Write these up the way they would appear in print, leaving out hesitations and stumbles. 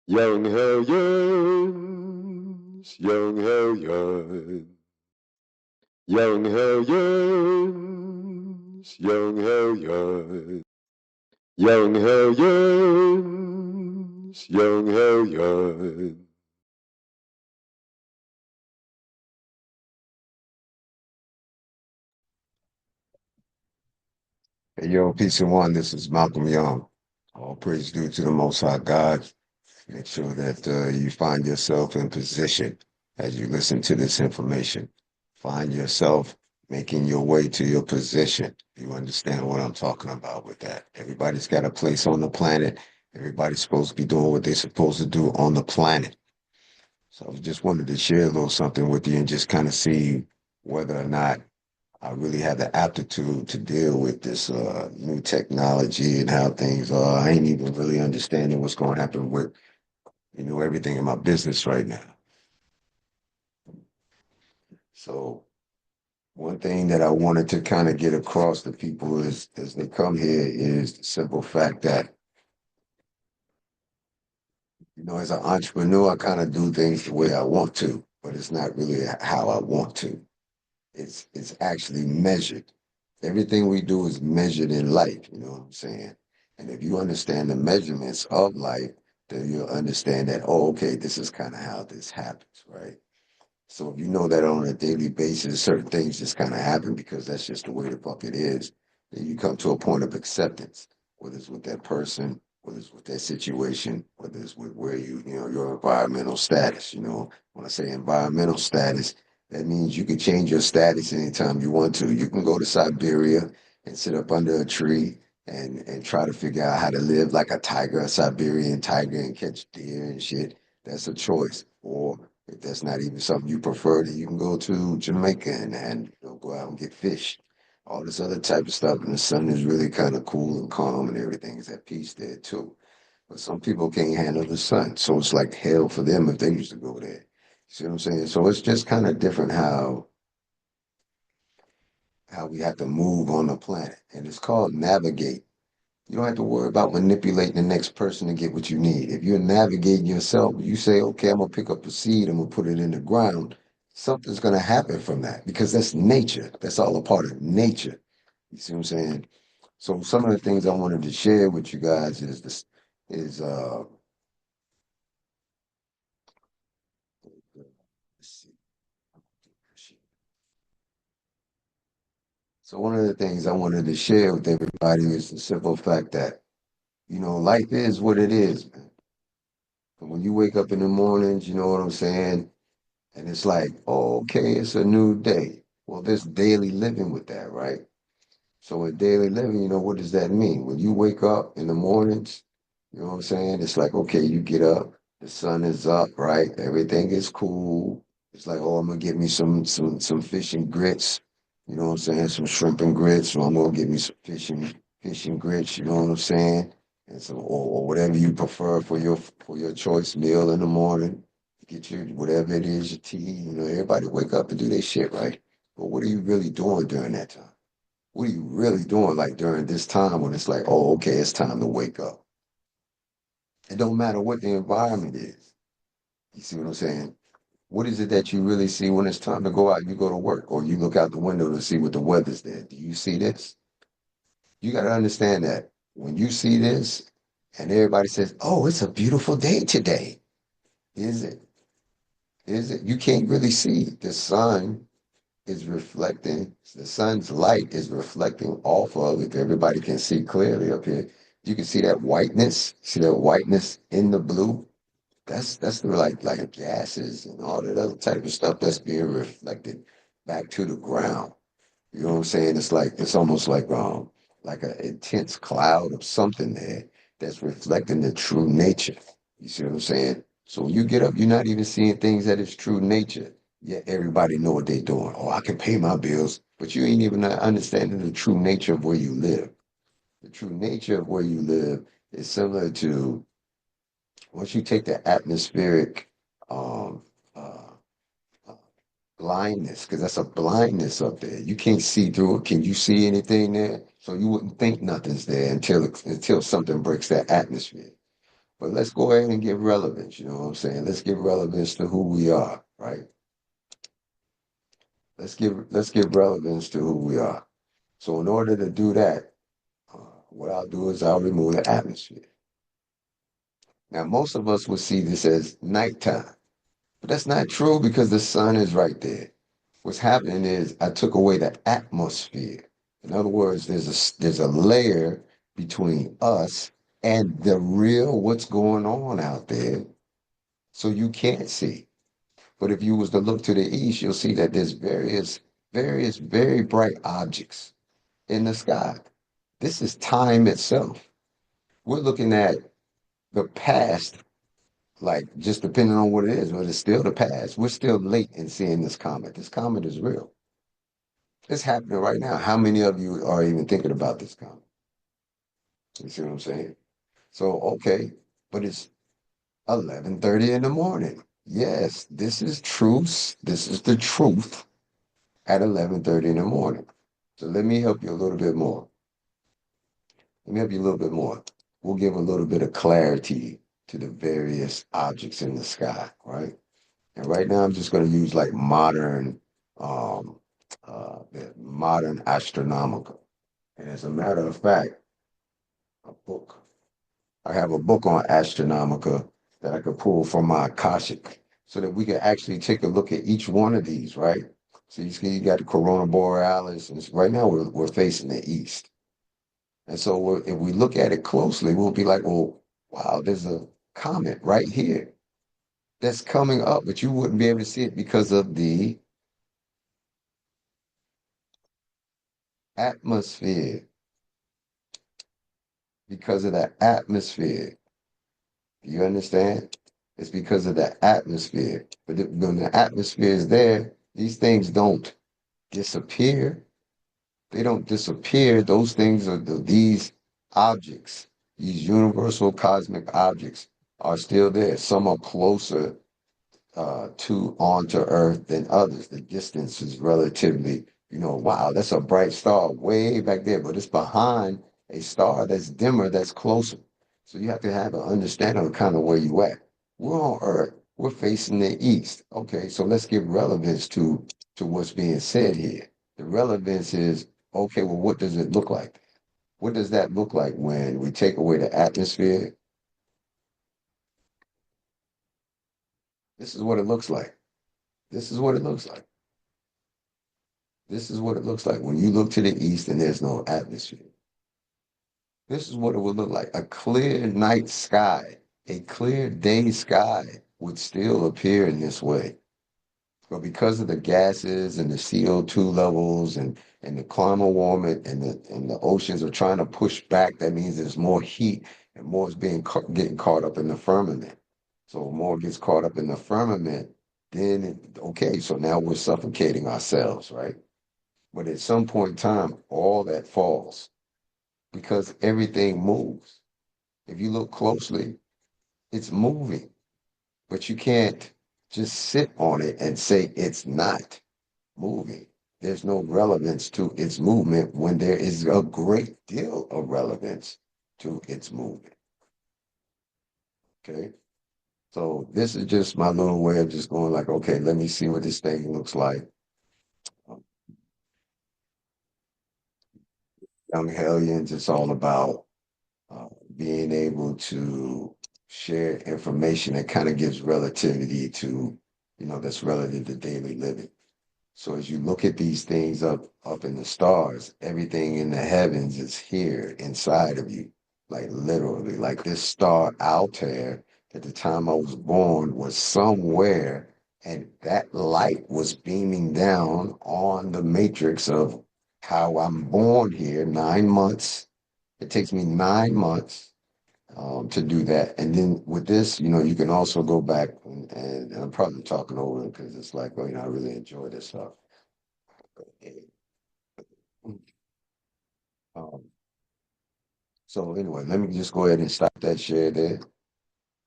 Young Hellions, Young Hellions, Young Hellions, Young Hellions, Young Hellions, Young Hellions. Hey, yo, peace and one. This is Malcolm Young. All praise due to the Most High God. Make sure that you find yourself in position as you listen to this information. Find yourself making your way to your position. You understand what I'm talking about with that. Everybody's got a place on the planet. Everybody's supposed to be doing what they're supposed to do on the planet. So I just wanted to share a little something with you and just kind of see whether or not I really have the aptitude to deal with this new technology and how things are. I ain't even really understanding what's going to happen with, everything in my business right now. So one thing that I wanted to kind of get across to people is as they come here is the simple fact that, as an entrepreneur, I kind of do things the way I want to, but it's not really how I want to. It's actually measured. Everything we do is measured in life, you know what I'm saying? And if you understand the measurements of life, then you'll understand that, oh, okay, this is kind of how this happens, right? So if you know that on a daily basis, certain things just kind of happen because that's just the way the fuck it is, then you come to a point of acceptance, whether it's with that person, whether it's with that situation, whether it's with where your environmental status, when I say environmental status, that means you can change your status anytime you want to. You can go to Siberia and sit up under a tree and try to figure out how to live like a tiger, a Siberian tiger, and catch deer and shit. That's a choice. Or if that's not even something you prefer, then you can go to Jamaica and go out and get fish. All this other type of stuff. And the sun is really kind of cool and calm and everything is at peace there too. But some people can't handle the sun. So it's like hell for them if they used to go there. You see what I'm saying? So it's just kind of different how we have to move on the planet. And it's called navigate. You don't have to worry about manipulating the next person to get what you need. If you're navigating yourself, you say, okay, I'm gonna pick up a seed, I'm gonna put it in the ground. Something's gonna happen from that because that's nature. That's all a part of nature. You see what I'm saying? So some of the things I wanted to share with you guys is this is let's see. So one of the things I wanted to share with everybody is the simple fact that, life is what it is, man. And when you wake up in the mornings, you know what I'm saying? And it's like, oh, okay, it's a new day. Well, there's daily living with that, right? So in daily living, what does that mean? When you wake up in the mornings, you know what I'm saying? It's like, okay, you get up, the sun is up, right? Everything is cool. It's like, oh, I'm gonna get me some fish and grits. You know what I'm saying? Some shrimp and grits. So I'm gonna get me some fish and grits. You know what I'm saying? And some or whatever you prefer for your choice meal in the morning. Get your whatever it is, your tea. Everybody wake up and do their shit, right? But what are you really doing during that time? What are you really doing like during this time when it's like, oh, okay, it's time to wake up? It don't matter what the environment is. You see what I'm saying? What is it that you really see when it's time to go out and you go to work or you look out the window to see what the weather's there? Do you see this? You got to understand that when you see this and everybody says, oh, it's a beautiful day today. Is it? Is it? You can't really see. The sun is reflecting, the sun's light is reflecting off of, if everybody can see clearly up here, you can see that whiteness in the blue. That's the like gases and all that other type of stuff that's being reflected back to the ground. You know what I'm saying? It's almost like an intense cloud of something there that's reflecting the true nature. You see what I'm saying? So when you get up, you're not even seeing things that is true nature. Yet everybody know what they're doing. Oh, I can pay my bills, but you ain't even understanding the true nature of where you live. The true nature of where you live is similar to once you take the atmospheric um, uh, uh, blindness, because that's a blindness up there. You can't see through it. Can you see anything there? So you wouldn't think nothing's there until something breaks that atmosphere. But let's go ahead and give relevance, you know what I'm saying? Let's give relevance to who we are, right? Let's give relevance to who we are. So in order to do that, what I'll do is I'll remove the atmosphere. Now, most of us would see this as nighttime, but that's not true because the sun is right there. What's happening is I took away the atmosphere. In other words, there's a layer between us and the real what's going on out there, so you can't see. But if you was to look to the east, you'll see that there's various very bright objects in the sky. This is time itself. We're looking at the past, like just depending on what it is, but it's still the past. We're still late in seeing this comet. This comet is real. It's happening right now. How many of you are even thinking about this comet? You see what I'm saying? So, okay, but it's 11:30 in the morning. Yes, this is truth. This is the truth at 11:30 in the morning. So let me help you a little bit more. Let me help you a little bit more. We'll give a little bit of clarity to the various objects in the sky, right? And right now, I'm just going to use like um, modern astronomical. And as a matter of fact, a book. I have a book on astronomical that I could pull from my Akashic so that we can actually take a look at each one of these, right? So you see, you got the corona borealis, and right now we're facing the east. And so if we look at it closely, we'll be like, well, wow, there's a comet right here that's coming up, but you wouldn't be able to see it because of the atmosphere, because of the atmosphere. You understand? It's because of the atmosphere. But when the atmosphere is there, these things don't disappear. They don't disappear. Those things are these objects, these universal cosmic objects are still there. Some are closer to onto Earth than others. The distance is relatively, wow, that's a bright star way back there, but it's behind a star that's dimmer, that's closer. So you have to have an understanding of kind of where you at. We're on Earth. We're facing the east. Okay, so let's give relevance to what's being said here. The relevance is okay. Well, what does it look like? What does that look like when we take away the atmosphere? This is what it looks like. This is what it looks like. This is what it looks like when you look to the east and there's no atmosphere. This is what it would look like. A clear night sky, a clear day sky would still appear in this way. But because of the gases and the CO2 levels and the climate warming and the oceans are trying to push back, that means there's more heat and more is getting caught up in the firmament. So more gets caught up in the firmament, then okay, so now we're suffocating ourselves, right? But at some point in time, all that falls because everything moves. If you look closely, it's moving, but you can't just sit on it and say it's not moving. There's no relevance to its movement when there is a great deal of relevance to its movement. Okay. So this is just my little way of just going like, okay, let me see what this thing looks like. Young Hellions, it's all about uh, being able to share information that kind of gives relativity to, that's relative to daily living. So as you look at these things up in the stars, everything in the heavens is here inside of you, like literally, like this star Altair at the time I was born was somewhere, and that light was beaming down on the matrix of how I'm born here, 9 months. It takes me 9 months to do that. And then with this, you can also go back and I'm probably talking over it because it's like, well, I really enjoy this stuff. Um, so anyway, let me just go ahead and stop that share there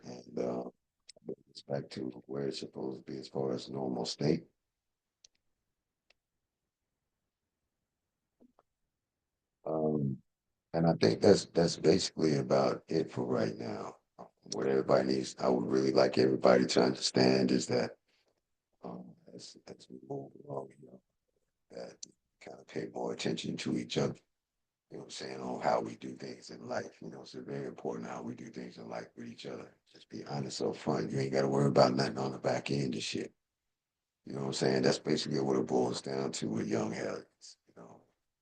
and bring this back to where it's supposed to be as far as normal state. Um, and I think that's basically about it for right now. what everybody needs, I would really like everybody to understand is that as we move along, that kind of pay more attention to each other, you know what I'm saying, on how we do things in life. It's very important how we do things in life with each other. Just be honest up front. You ain't got to worry about nothing on the back end of shit. You know what I'm saying? That's basically what it boils down to with young hellions.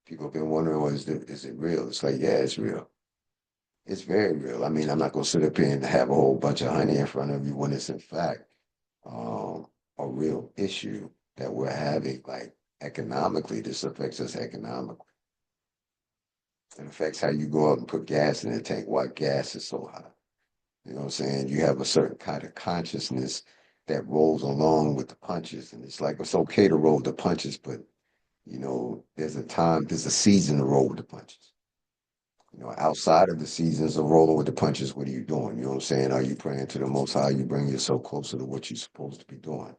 People have been wondering, well, is it real? It's like, yeah, it's real. It's very real. I mean, I'm not gonna sit up here and have a whole bunch of honey in front of you when it's in fact um, a real issue that we're having. Like economically, this affects us economically. It affects how you go out and put gas in the tank. Why gas is so high? You know what I'm saying? You have a certain kind of consciousness that rolls along with the punches, and it's like it's okay to roll the punches, but there's a season to roll with the punches. Outside of the seasons of rolling with the punches, what are you doing? You know what I'm saying? Are you praying to the Most High? You bring yourself closer to what you're supposed to be doing.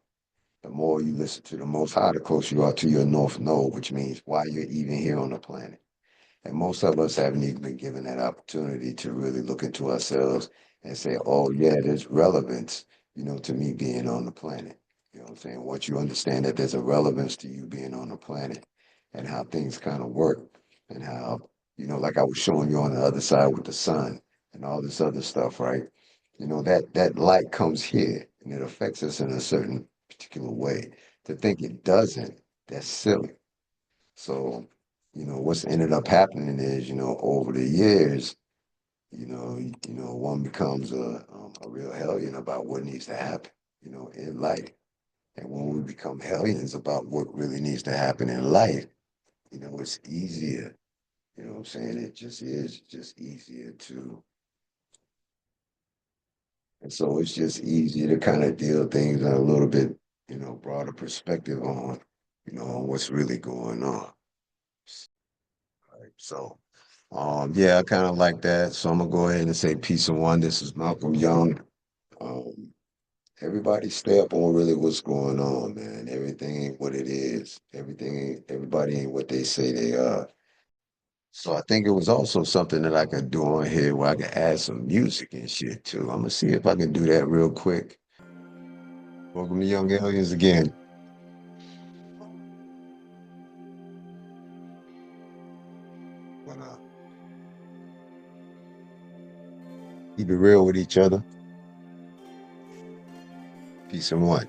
The more you listen to the Most High, the closer you are to your North Node, which means why you're even here on the planet. And most of us haven't even been given that opportunity to really look into ourselves and say, oh, yeah, there's relevance, to me being on the planet. You know what I'm saying? Once you understand that there's a relevance to you being on the planet and how things kind of work and how, like I was showing you on the other side with the sun and all this other stuff, right? That light comes here and it affects us in a certain particular way. To think it doesn't, that's silly. So, what's ended up happening is, over the years, one becomes a real hellion about what needs to happen, in life. And when we become hellions about what really needs to happen in life, it's easier. You know what I'm saying? It just is just easier to, and so it's just easier to kind of deal things in a little bit, broader perspective on what's really going on. Right? So, yeah, I kind of like that. So I'm gonna go ahead and say peace and one. This is Malcolm Young. Um, Everybody stay up on really what's going on, man. Everything ain't what it is. Everybody ain't what they say they are. So I think it was also something that I could do on here where I could add some music and shit too. I'm gonna see if I can do that real quick. Welcome to Young Aliens again. But, keep it real with each other. Peace and one.